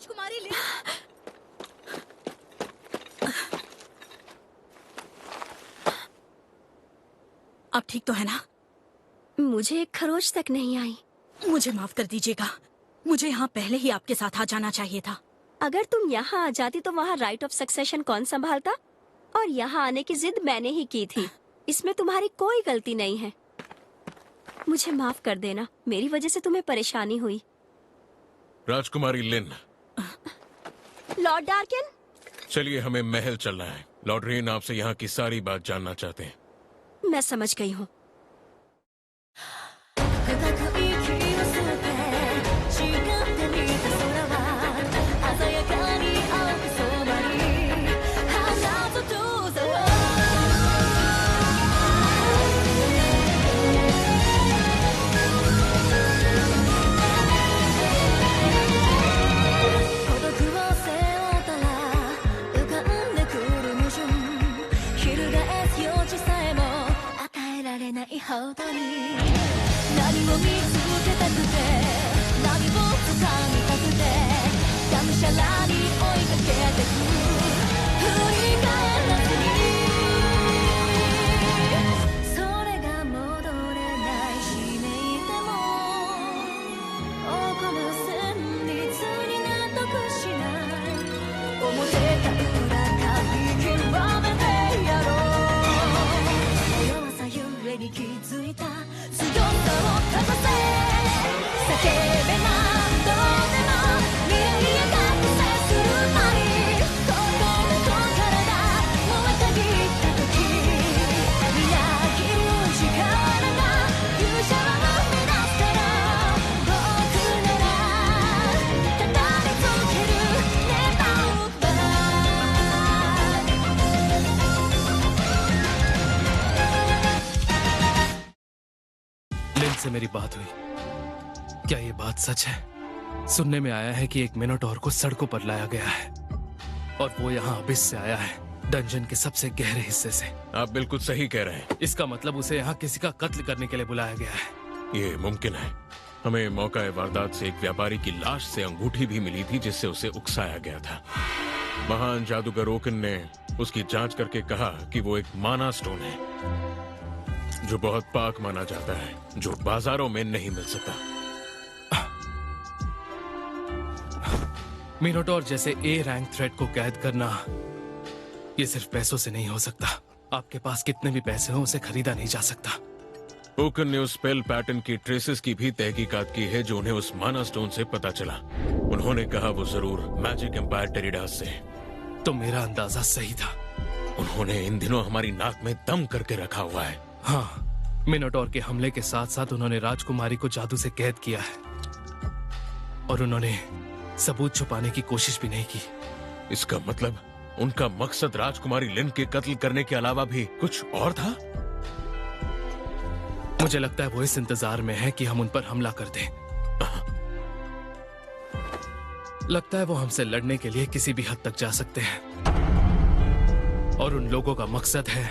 राजकुमारी लिन। आप ठीक तो है ना? मुझे एक खरोच तक नहीं आई। मुझे माफ कर दीजिएगा, मुझे यहाँ पहले ही आपके साथ आ जाना चाहिए था। अगर तुम यहाँ आ जाती तो वहाँ राइट ऑफ सक्सेशन कौन संभालता? और यहाँ आने की जिद मैंने ही की थी। इसमें तुम्हारी कोई गलती नहीं है। मुझे माफ कर देना, मेरी वजह से तुम्हें परेशानी हुई। राजकुमारी लिन, लॉर्ड डार्किन, चलिए हमें महल चलना है। लॉर्ड रेन आपसे यहाँ की सारी बात जानना चाहते हैं। मैं समझ गई हूँ। से मेरी बात हुई। क्या ये बात सच है? सुनने में आया है कि एक मिनोटॉर को सड़कों पर लाया गया है और वो यहाँ अबिस से आया है, डंजन के सबसे गहरे हिस्से से। आप बिल्कुल सही कह रहे हैं। इसका मतलब उसे यहाँ किसी का कत्ल करने के लिए बुलाया गया है। ये मुमकिन है। हमें मौका वारदात से एक व्यापारी की लाश से अंगूठी भी मिली थी जिससे उसे उकसाया गया था। महान जादूगर ओकन ने उसकी जांच करके कहा कि वो एक माना स्टोन है जो बहुत पाक माना जाता है, जो बाजारों में नहीं मिल सकता। मिनोटॉर जैसे ए रैंक थ्रेट को कैद करना ये सिर्फ पैसों से नहीं हो सकता। आपके पास कितने भी पैसे हो उसे खरीदा नहीं जा सकता। ओकन ने उस स्पेल पैटर्न की ट्रेसेस की भी तहकीकात की है जो उन्हें उस माना स्टोन से पता चला। उन्होंने कहा वो जरूर मैजिक एम्पायर टेरिडास से। तो मेरा अंदाजा सही था। उन्होंने इन दिनों हमारी नाक में दम करके रखा हुआ है। हाँ, मिनोटॉर के हमले के साथ साथ उन्होंने राजकुमारी को जादू से कैद किया है और उन्होंने सबूत छुपाने की कोशिश भी नहीं की। इसका मतलब उनका मकसद राजकुमारी लिन के कत्ल करने के अलावा भी कुछ और था। मुझे लगता है वो इस इंतजार में है कि हम उन पर हमला कर दें। लगता है वो हमसे लड़ने के लिए किसी भी हद तक जा सकते हैं और उन लोगों का मकसद है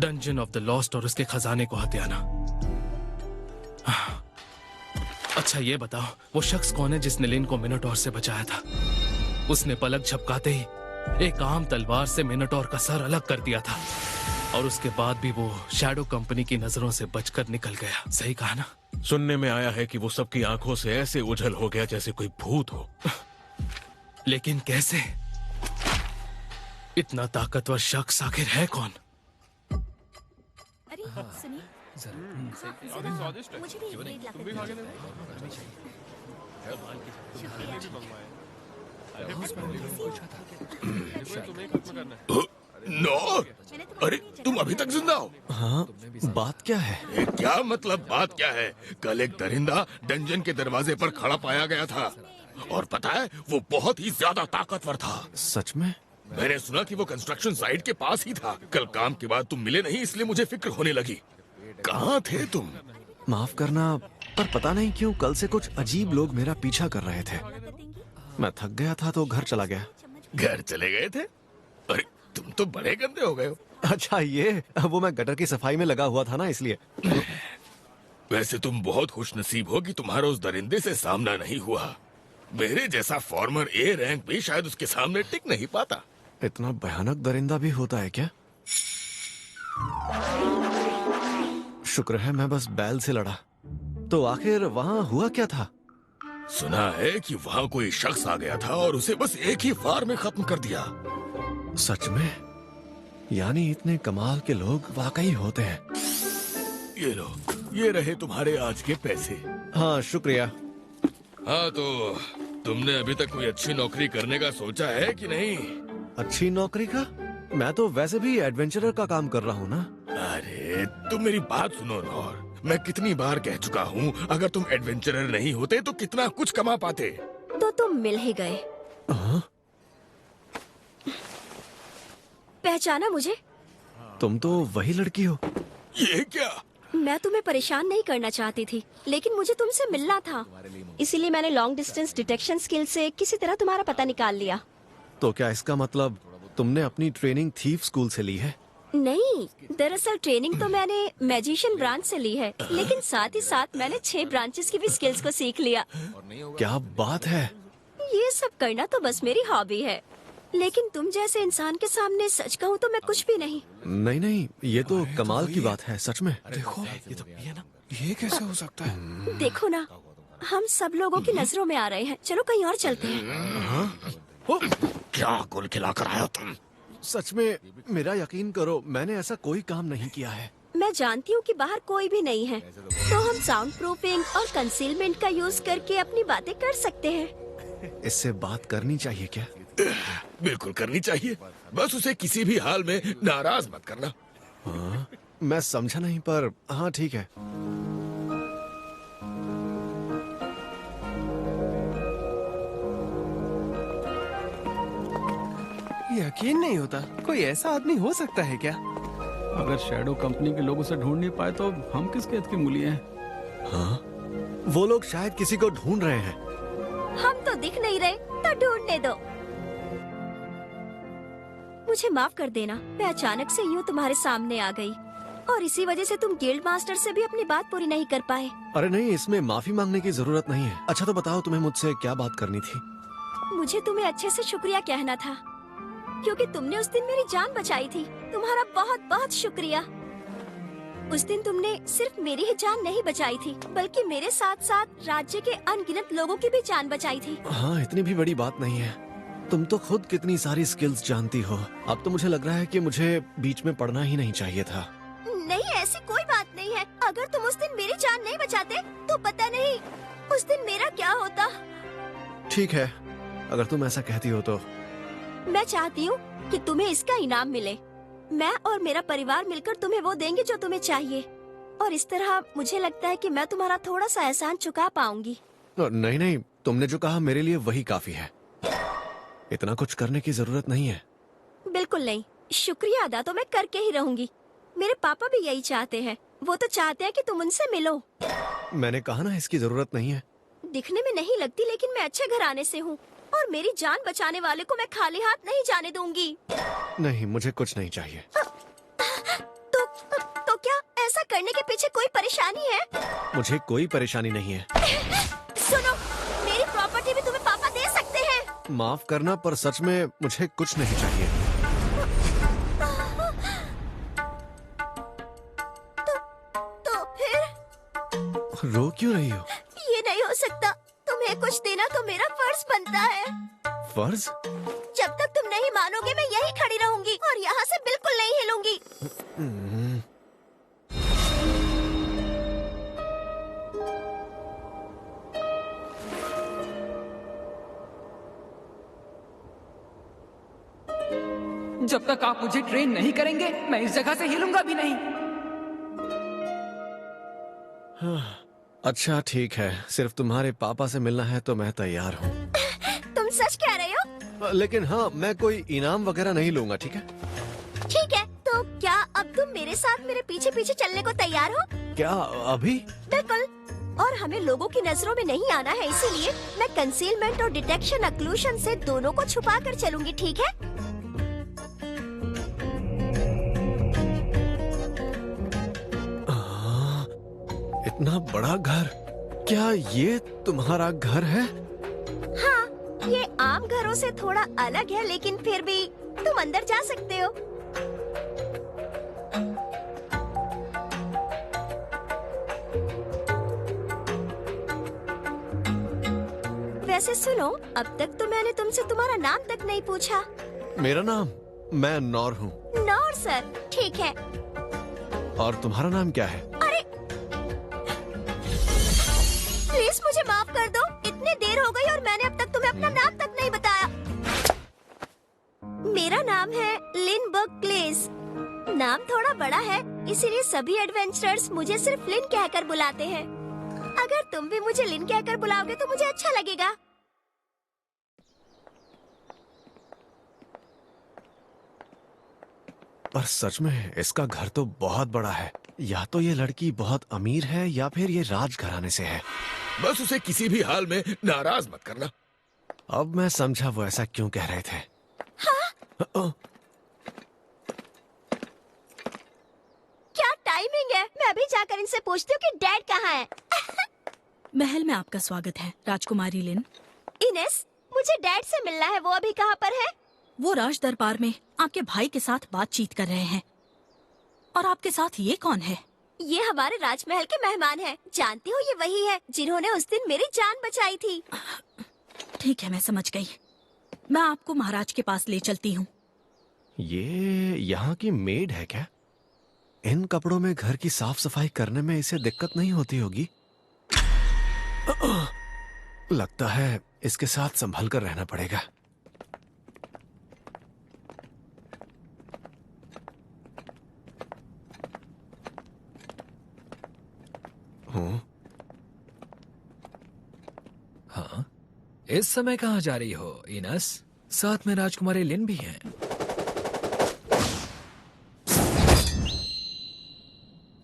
डंजन ऑफ द लॉस्ट और उसके खजाने को हथियाना। अच्छा ये बताओ, वो शख्स कौन है जिसने लिन को मिनोटॉर से बचाया था? उसने पलक झपकाते ही एक आम तलवार से मिनोटॉर का सर अलग कर दिया था और उसके बाद भी वो शैडो कंपनी की नजरों से बचकर निकल गया। सही कहा ना? सुनने में आया है कि वो सबकी आंखों से ऐसे उछल हो गया जैसे कोई भूत हो। लेकिन कैसे? इतना ताकतवर शख्स आखिर है कौन? अरे सुनिए, मुझे भी एक प्लेट लाकर नो, अरे तुम अभी तक जिंदा हो? हाँ, बात क्या है? क्या मतलब बात क्या है? कल एक दरिंदा डंजन के दरवाजे पर खड़ा पाया गया था और पता है वो बहुत ही ज्यादा ताकतवर था। सच में? मैंने सुना कि वो कंस्ट्रक्शन साइट के पास ही था। कल काम के बाद तुम मिले नहीं इसलिए मुझे फिक्र होने लगी। कहाँ थे तुम? माफ करना, पर पता नहीं क्यों कल से कुछ अजीब लोग मेरा पीछा कर रहे थे। मैं थक गया था तो घर चला गया। घर चले गए थे? अरे तुम तो बड़े गंदे हो गए हो। अच्छा ये, वो मैं गटर की सफाई में लगा हुआ था ना इसलिए। वैसे तुम बहुत खुशनसीब हो कि तुम्हारा उस दरिंदे से सामना नहीं हुआ। मेरे जैसा फॉर्मर ए रैंक भी शायद उसके सामने टिक नहीं पाता। इतना भयानक दरिंदा भी होता है क्या? शुक्र है मैं बस बैल से लड़ा। तो आखिर वहाँ हुआ क्या था? सुना है कि वहाँ कोई शख्स आ गया था और उसे बस एक ही वार में खत्म कर दिया। सच में? यानी इतने कमाल के लोग वाकई होते हैं। ये लो, ये रहे तुम्हारे आज के पैसे। हाँ शुक्रिया। हाँ तो तुमने अभी तक कोई अच्छी नौकरी करने का सोचा है कि नहीं? अच्छी नौकरी का? मैं तो वैसे भी एडवेंचरर का काम कर रहा हूँ ना। अरे तुम मेरी बात सुनो नौर, मैं कितनी बार कह चुका हूँ अगर तुम एडवेंचरर नहीं होते तो कितना कुछ कमा पाते। तो तुम मिल ही गए। पहचाना मुझे? तुम तो वही लड़की हो। ये क्या? मैं तुम्हें परेशान नहीं करना चाहती थी, लेकिन मुझे तुमसे मिलना था, इसीलिए मैंने लॉन्ग डिस्टेंस डिटेक्शन स्किल से किसी तरह तुम्हारा पता निकाल लिया। तो क्या इसका मतलब तुमने अपनी ट्रेनिंग थीफ स्कूल से ली है? नहीं, दरअसल ट्रेनिंग तो मैंने मैजिशियन ब्रांच से ली है, लेकिन साथ ही साथ मैंने 6 ब्रांचेस की भी स्किल्स को सीख लिया। क्या बात है! ये सब करना तो बस मेरी हॉबी है, लेकिन तुम जैसे इंसान के सामने सच कहूँ तो मैं कुछ भी नहीं। नहीं नहीं, ये तो कमाल की बात है सच में। देखो ये तो ये ना, ये कैसे हो सकता है? देखो ना, हम सब लोगों की नजरों में आ रहे हैं। चलो कहीं और चलते हैं। क्या गुल खिलाकर आया तुम? सच में मेरा यकीन करो, मैंने ऐसा कोई काम नहीं किया है। मैं जानती हूँ कि बाहर कोई भी नहीं है, तो हम साउंड प्रूफिंग और कंसीलमेंट का यूज करके अपनी बातें कर सकते हैं। इससे बात करनी चाहिए क्या? बिल्कुल करनी चाहिए, बस उसे किसी भी हाल में नाराज मत करना। हाँ, मैं समझा नहीं, पर हाँ ठीक है। यकीन नहीं होता कोई ऐसा आदमी हो सकता है क्या? अगर शैडो कंपनी के लोग उसे ढूंढ नहीं पाए तो हम किस खेत की मूली हैं? हाँ, वो लोग शायद किसी को ढूंढ रहे हैं। हम तो दिख नहीं रहे, तो ढूंढने दो। मुझे माफ कर देना, मैं अचानक से यूँ तुम्हारे सामने आ गई और इसी वजह से तुम गिल्ड मास्टर से भी अपनी बात पूरी नहीं कर पाए। अरे नहीं, इसमें माफी मांगने की जरूरत नहीं है। अच्छा तो बताओ, तुम्हें मुझसे क्या बात करनी थी? मुझे तुम्हें अच्छे से शुक्रिया कहना था, क्योंकि तुमने उस दिन मेरी जान बचाई थी। तुम्हारा बहुत बहुत शुक्रिया। उस दिन तुमने सिर्फ मेरी ही जान नहीं बचाई थी, बल्कि मेरे साथ साथ राज्य के अनगिनत लोगों की भी जान बचाई थी। हाँ, इतनी भी बड़ी बात नहीं है। तुम तो खुद कितनी सारी स्किल्स जानती हो। अब तो मुझे लग रहा है कि मुझे बीच में पढ़ना ही नहीं चाहिए था। नहीं, ऐसी कोई बात नहीं है। अगर तुम उस दिन मेरी जान नहीं बचाते तो पता नहीं उस दिन मेरा क्या होता। ठीक है, अगर तुम ऐसा कहती हो तो। मैं चाहती हूँ कि तुम्हें इसका इनाम मिले। मैं और मेरा परिवार मिलकर तुम्हें वो देंगे जो तुम्हें चाहिए, और इस तरह मुझे लगता है कि मैं तुम्हारा थोड़ा सा एहसान चुका पाऊंगी। नहीं नहीं, तुमने जो कहा मेरे लिए वही काफी है। इतना कुछ करने की जरूरत नहीं है। बिल्कुल नहीं, शुक्रिया अदा तो मैं करके ही रहूंगी। मेरे पापा भी यही चाहते हैं। वो तो चाहते हैं कि तुम उनसे मिलो। मैंने कहा ना, इसकी जरूरत नहीं है। दिखने में नहीं लगती, लेकिन मैं अच्छे घराने से हूँ और मेरी जान बचाने वाले को मैं खाली हाथ नहीं जाने दूंगी। नहीं, मुझे कुछ नहीं चाहिए। तो क्या ऐसा करने के पीछे कोई परेशानी है? मुझे कोई परेशानी नहीं है। सुनो, मेरी प्रॉपर्टी भी तुम्हें पापा दे सकते हैं। माफ करना, पर सच में मुझे कुछ नहीं चाहिए। तो फिर रो क्यों रही हो? ये नहीं हो सकता। तुम्हें कुछ देना तो मेरा फर्ज बनता है। फर्ज? जब तक तुम नहीं मानोगे मैं यही खड़ी रहूंगी और यहाँ से बिल्कुल नहीं हिलूंगी। जब तक आप मुझे ट्रेन नहीं करेंगे मैं इस जगह से हिलूंगा भी नहीं। अच्छा ठीक है, सिर्फ तुम्हारे पापा से मिलना है तो मैं तैयार हूँ। तुम सच कह रहे हो? लेकिन हाँ, मैं कोई इनाम वगैरह नहीं लूंगा, ठीक है? ठीक है, तो क्या अब तुम मेरे साथ मेरे पीछे पीछे चलने को तैयार हो? क्या अभी? बिल्कुल, और हमें लोगों की नजरों में नहीं आना है, इसीलिए मैं कंसीलमेंट और डिटेक्शन अक्लूशन से दोनों को छुपा कर चलूंगी, ठीक है? इतना बड़ा घर, क्या ये तुम्हारा घर है? हाँ, ये आम घरों से थोड़ा अलग है, लेकिन फिर भी तुम अंदर जा सकते हो। वैसे सुनो, अब तक तो मैंने तुमसे तुम्हारा नाम तक नहीं पूछा। मेरा नाम? मैं नौर हूँ। नौर सर, ठीक है। और तुम्हारा नाम क्या है? अरे प्लीज मुझे माफ कर दो, इतनी देर हो गई और मैंने अब तक तुम्हें अपना नाम तक नहीं बताया। मेरा नाम है लिन बर्कलेस। नाम थोड़ा बड़ा है, इसीलिए सभी एडवेंचरर्स मुझे सिर्फ लिन कहकर बुलाते हैं। अगर तुम भी मुझे लिन कहकर बुलाओगे तो मुझे अच्छा लगेगा। पर सच में इसका घर तो बहुत बड़ा है। या तो ये लड़की बहुत अमीर है या फिर ये राजघराने से है। बस उसे किसी भी हाल में नाराज मत करना। अब मैं समझा वो ऐसा क्यों कह रहे थे। हाँ? क्या टाइमिंग है, मैं अभी जाकर इनसे पूछती हूँ कि डैड कहाँ है। महल में आपका स्वागत है राजकुमारी लिन। इनेस, मुझे डैड से मिलना है, वो अभी कहाँ पर है? वो राज दरबार में आपके भाई के साथ बातचीत कर रहे हैं। और आपके साथ ये कौन है? ये हमारे राजमहल के मेहमान हैं। जानती हो, ये वही है जिन्होंने उस दिन मेरी जान बचाई थी। ठीक है, मैं समझ गई। मैं आपको महाराज के पास ले चलती हूँ। ये यहाँ की मेड है क्या? इन कपड़ों में घर की साफ सफाई करने में इसे दिक्कत नहीं होती होगी। लगता है इसके साथ संभल कर रहना पड़ेगा। हाँ, इस समय कहाँ जा रही हो इनस? साथ में राजकुमारी लिन भी हैं।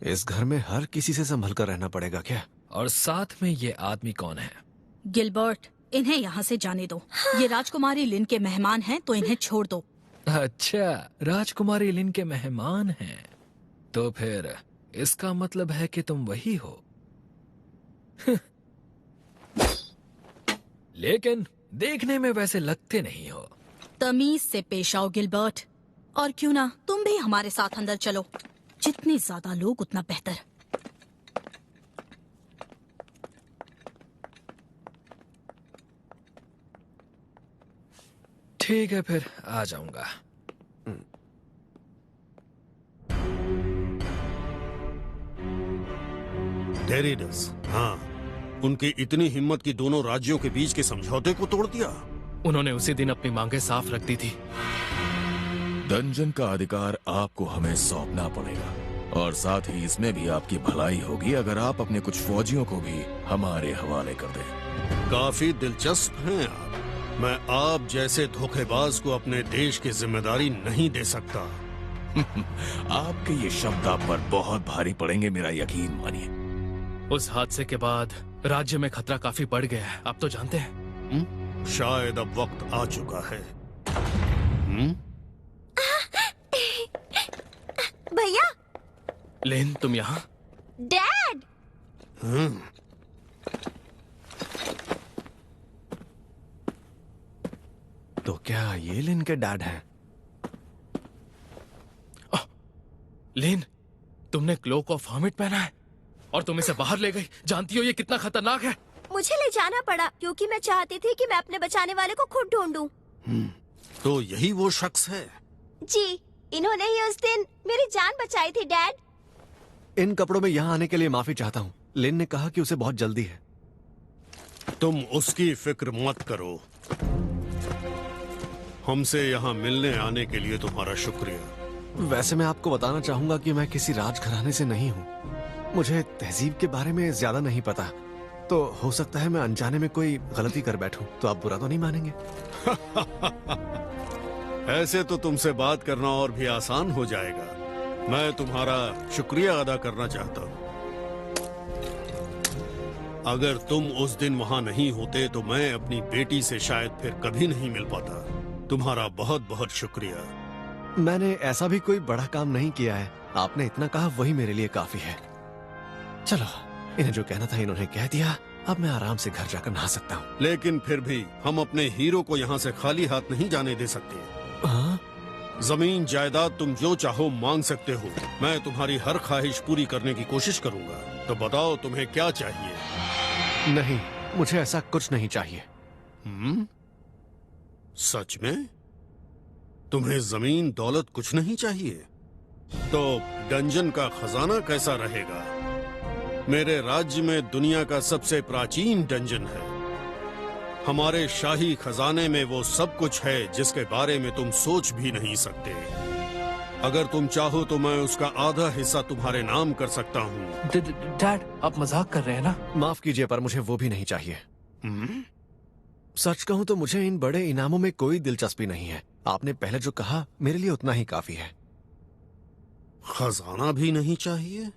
इस घर में हर किसी से संभल कर रहना पड़ेगा क्या? और साथ में ये आदमी कौन है? गिलबर्ट, इन्हें यहाँ से जाने दो। ये राजकुमारी लिन के मेहमान हैं, तो इन्हें छोड़ दो। अच्छा, राजकुमारी लिन के मेहमान हैं। तो फिर इसका मतलब है कि तुम वही हो। लेकिन देखने में वैसे लगते नहीं हो। तमीज से पेश आओ गिलबर्ट। और क्यों ना तुम भी हमारे साथ अंदर चलो। जितने ज्यादा लोग उतना बेहतर। ठीक है, फिर आ जाऊंगा। डेरिडस, हाँ, उनकी इतनी हिम्मत की दोनों राज्यों के बीच के समझौते को तोड़ दिया। उन्होंने उसी दिन अपनी मांगें साफ रख दी थी। दंजन का अधिकार आपको हमें सौंपना पड़ेगा, और साथ ही इसमें भी आपकी भलाई होगी अगर आप अपने कुछ फौजियों को भी हमारे हवाले कर दें। काफी दिलचस्प हैं आप। मैं आप जैसे धोखेबाज को अपने देश की जिम्मेदारी नहीं दे सकता। आपके ये शब्द आप पर बहुत भारी पड़ेंगे, मेरा यकीन मानिए। उस हादसे के बाद राज्य में खतरा काफी बढ़ गया है, आप तो जानते हैं। शायद अब वक्त आ चुका है। भैया। लिन, तुम यहाँ? डैड। तो क्या ये लिन के डैड हैं? लिन, तुमने क्लोक ऑफ हर्मिट पहना है और तुम इसे बाहर ले गई। जानती हो ये कितना खतरनाक है? मुझे ले जाना पड़ा क्योंकि मैं चाहती थी कि मैं अपने बचाने वाले को खुद ढूंढूं। तो यही वो शख्स है? जी, इन्होंने ही उस दिन मेरी जान बचाई थी डैड। इन कपड़ों में यहाँ आने के लिए माफी चाहता हूँ। लिन ने कहा कि उसे बहुत जल्दी है। तुम उसकी फिक्र मत करो। हमसे यहाँ मिलने आने के लिए तुम्हारा शुक्रिया। वैसे मैं आपको बताना चाहूंगा कि मैं किसी राजघराने से नहीं हूँ। मुझे तहजीब के बारे में ज्यादा नहीं पता, तो हो सकता है मैं अनजाने में कोई गलती कर बैठूं। तो आप बुरा तो नहीं मानेंगे? ऐसे तो तुमसे बात करना और भी आसान हो जाएगा। मैं तुम्हारा शुक्रिया अदा करना चाहता हूँ। अगर तुम उस दिन वहाँ नहीं होते तो मैं अपनी बेटी से शायद फिर कभी नहीं मिल पाता। तुम्हारा बहुत बहुत शुक्रिया। मैंने ऐसा भी कोई बड़ा काम नहीं किया है। आपने इतना कहा वही मेरे लिए काफी है। चलो, इन्हें जो कहना था इन्होंने कह दिया। अब मैं आराम से घर जाकर नहा सकता हूँ। लेकिन फिर भी हम अपने हीरो को यहाँ से खाली हाथ नहीं जाने दे सकते। हाँ? जमीन जायदाद तुम जो चाहो मांग सकते हो। मैं तुम्हारी हर ख्वाहिश पूरी करने की कोशिश करूंगा। तो बताओ तुम्हें क्या चाहिए? नहीं, मुझे ऐसा कुछ नहीं चाहिए। सच में? तुम्हें जमीन दौलत कुछ नहीं चाहिए? तो डंजन का खजाना कैसा रहेगा? मेरे राज्य में दुनिया का सबसे प्राचीन डंजन है। हमारे शाही खजाने में वो सब कुछ है जिसके बारे में तुम सोच भी नहीं सकते। अगर तुम चाहो तो मैं उसका आधा हिस्सा तुम्हारे नाम कर सकता हूँ। डैड, आप मजाक कर रहे हैं ना? माफ कीजिए, पर मुझे वो भी नहीं चाहिए। सच कहूँ तो मुझे इन बड़े इनामों में कोई दिलचस्पी नहीं है। आपने पहले जो कहा मेरे लिए उतना ही काफी है। खजाना भी नहीं चाहिए?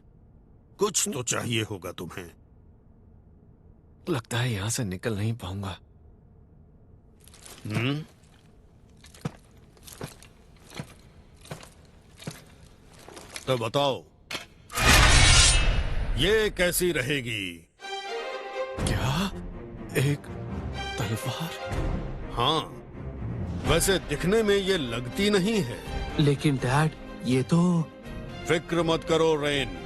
कुछ तो चाहिए होगा तुम्हें। लगता है यहाँ से निकल नहीं पाऊंगा। तो बताओ, ये कैसी रहेगी? क्या? एक तलवार? हाँ, वैसे दिखने में ये लगती नहीं है। लेकिन डैड, ये तो... फिक्र मत करो रेन,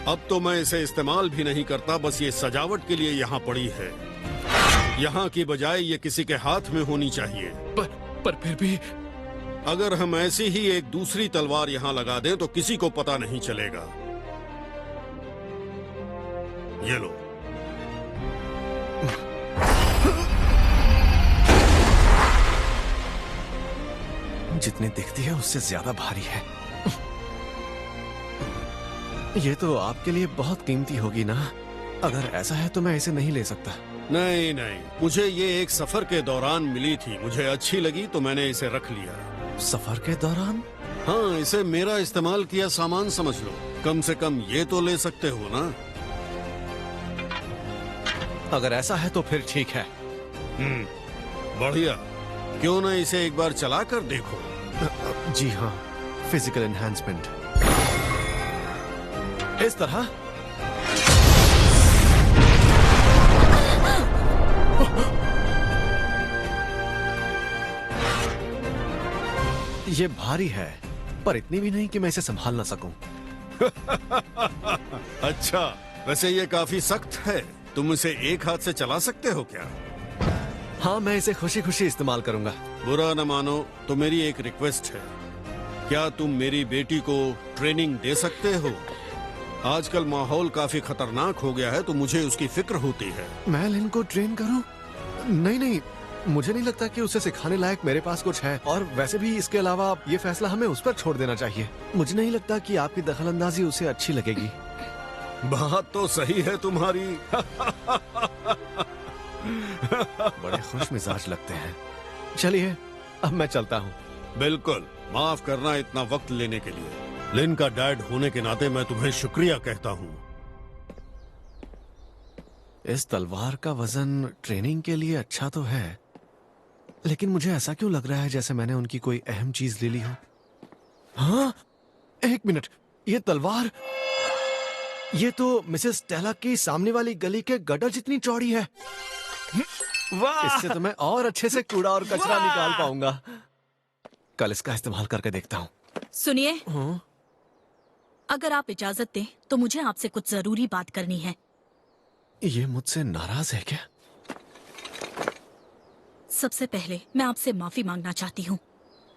अब तो मैं इसे इस्तेमाल भी नहीं करता। बस ये सजावट के लिए यहाँ पड़ी है। यहाँ की बजाय ये किसी के हाथ में होनी चाहिए। पर फिर भी अगर हम ऐसी ही एक दूसरी तलवार यहाँ लगा दें तो किसी को पता नहीं चलेगा। ये लो। जितनी दिखती है उससे ज्यादा भारी है। ये तो आपके लिए बहुत कीमती होगी ना? अगर ऐसा है तो मैं इसे नहीं ले सकता। नहीं नहीं, मुझे ये एक सफर के दौरान मिली थी। मुझे अच्छी लगी तो मैंने इसे रख लिया। सफर के दौरान? हाँ, इसे मेरा इस्तेमाल किया सामान समझ लो। कम से कम ये तो ले सकते हो ना? अगर ऐसा है तो फिर ठीक है। बढ़िया। क्यों ना इसे एक बार चला कर देखो? जी हाँ, फिजिकल एनहांसमेंट। इस तरह? ये भारी है, पर इतनी भी नहीं कि मैं इसे संभाल ना सकूं। अच्छा, वैसे ये काफी सख्त है। तुम इसे एक हाथ से चला सकते हो क्या? हाँ, मैं इसे खुशी खुशी इस्तेमाल करूंगा। बुरा न मानो तो मेरी एक रिक्वेस्ट है। क्या तुम मेरी बेटी को ट्रेनिंग दे सकते हो? आजकल माहौल काफी खतरनाक हो गया है तो मुझे उसकी फिक्र होती है। मैं लिन को ट्रेन करूं? नहीं नहीं, मुझे नहीं लगता कि उसे सिखाने लायक मेरे पास कुछ है। और वैसे भी इसके अलावा ये फैसला हमें उस पर छोड़ देना चाहिए। मुझे नहीं लगता कि आपकी दखलंदाजी उसे अच्छी लगेगी। बात तो सही है तुम्हारी। बड़े खुश मिजाज लगते हैं। चलिए, अब मैं चलता हूँ। बिल्कुल, माफ करना इतना वक्त लेने के लिए। लिन का डैड होने के नाते मैं तुम्हें शुक्रिया कहता हूँ। इस तलवार का वजन ट्रेनिंग के लिए अच्छा तो है, लेकिन मुझे ऐसा क्यों लग रहा है जैसे मैंने उनकी कोई अहम चीज ले ली हो। हाँ, एक मिनट, ये तलवार, ये तो मिसेस स्टेला की सामने वाली गली के गटर जितनी चौड़ी है। वाह! इससे तो मैं और अच्छे से कूड़ा और कचरा निकाल पाऊंगा। कल इसका इस्तेमाल करके देखता हूँ। सुनिए, अगर आप इजाजत दें तो मुझे आपसे कुछ जरूरी बात करनी है। ये मुझसे नाराज है क्या? सबसे पहले मैं आपसे माफी मांगना चाहती हूँ।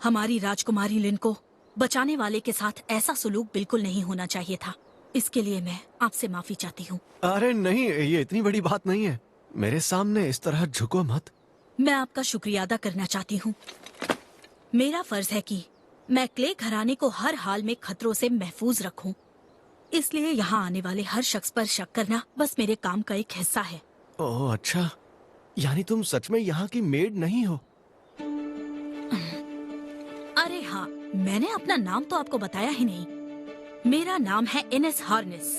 हमारी राजकुमारी लिन को बचाने वाले के साथ ऐसा सुलूक बिल्कुल नहीं होना चाहिए था। इसके लिए मैं आपसे माफी चाहती हूँ। अरे नहीं, ये इतनी बड़ी बात नहीं है। मेरे सामने इस तरह झुको मत। मैं आपका शुक्रिया अदा करना चाहती हूँ। मेरा फर्ज है कि मैं क्ले घराने को हर हाल में खतरों से महफूज रखूं। इसलिए यहाँ आने वाले हर शख्स पर शक करना बस मेरे काम का एक हिस्सा है। ओह अच्छा, यानी तुम सच में यहाँ की मेड नहीं हो? अरे हाँ, मैंने अपना नाम तो आपको बताया ही नहीं। मेरा नाम है इनेस हार्नेस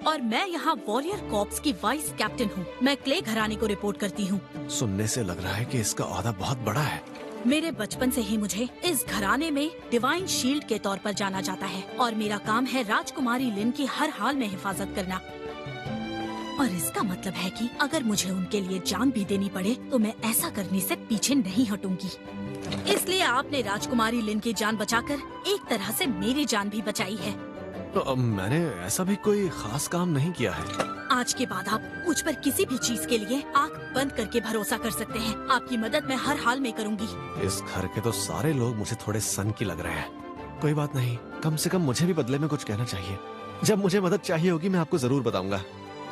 और मैं यहाँ वॉरियर कॉर्प्स की वाइस कैप्टन हूँ। मैं क्ले घराने को रिपोर्ट करती हूँ। सुनने से लग रहा है कि इसका ओहदा बहुत बड़ा है। मेरे बचपन से ही मुझे इस घराने में डिवाइन शील्ड के तौर पर जाना जाता है और मेरा काम है राजकुमारी लिन की हर हाल में हिफाजत करना। और इसका मतलब है कि अगर मुझे उनके लिए जान भी देनी पड़े तो मैं ऐसा करने से पीछे नहीं हटूंगी। इसलिए आपने राजकुमारी लिन की जान बचाकर एक तरह से मेरी जान भी बचाई है। तो मैंने ऐसा भी कोई खास काम नहीं किया है। आज के बाद आप मुझ पर किसी भी चीज के लिए आंख बंद करके भरोसा कर सकते हैं। आपकी मदद मैं हर हाल में करूंगी। इस घर के तो सारे लोग मुझे थोड़े सन की लग रहे हैं। कोई बात नहीं, कम से कम मुझे भी बदले में कुछ कहना चाहिए। जब मुझे मदद चाहिए होगी मैं आपको जरूर बताऊंगा।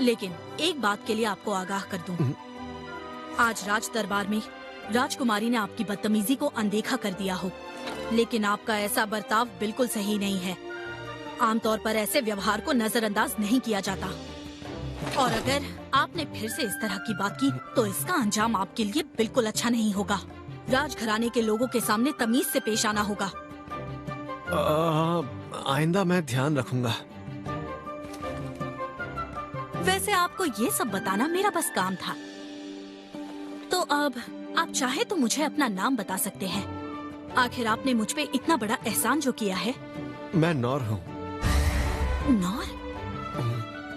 लेकिन एक बात के लिए आपको आगाह कर दूं। आज राज दरबार में राजकुमारी ने आपकी बदतमीजी को अनदेखा कर दिया हो, लेकिन आपका ऐसा बर्ताव बिल्कुल सही नहीं है। आमतौर पर ऐसे व्यवहार को नजरअंदाज नहीं किया जाता, और अगर आपने फिर से इस तरह की बात की तो इसका अंजाम आपके लिए बिल्कुल अच्छा नहीं होगा। राजघराने के लोगों के सामने तमीज से पेश आना होगा। आइंदा मैं ध्यान रखूंगा। वैसे आपको ये सब बताना मेरा बस काम था। तो अब आप चाहे तो मुझे अपना नाम बता सकते हैं। आखिर आपने मुझ पे इतना बड़ा एहसान जो किया है। मैं नौर हूँ। नौर?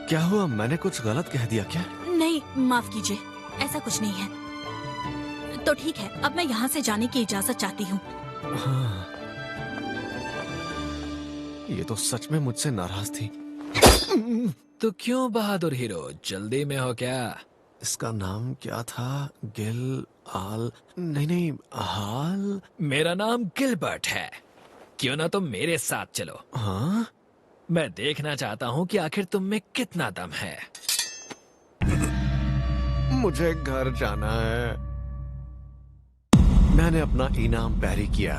क्या हुआ, मैंने कुछ गलत कह दिया क्या? नहीं, माफ कीजिए, ऐसा कुछ नहीं है। तो ठीक है, अब मैं यहाँ से जाने की इजाजत चाहती हूँ। हाँ, ये तो सच में मुझसे नाराज थी। तो क्यों बहादुर हीरो, जल्दी में हो क्या? इसका नाम क्या था? गिल आल? नहीं, हाल। मेरा नाम गिलबर्ट है। क्यों ना तुम मेरे साथ चलो। हाँ? मैं देखना चाहता हूँ कि आखिर तुम में कितना दम है। मुझे घर जाना है। मैंने अपना इनाम पैरी किया।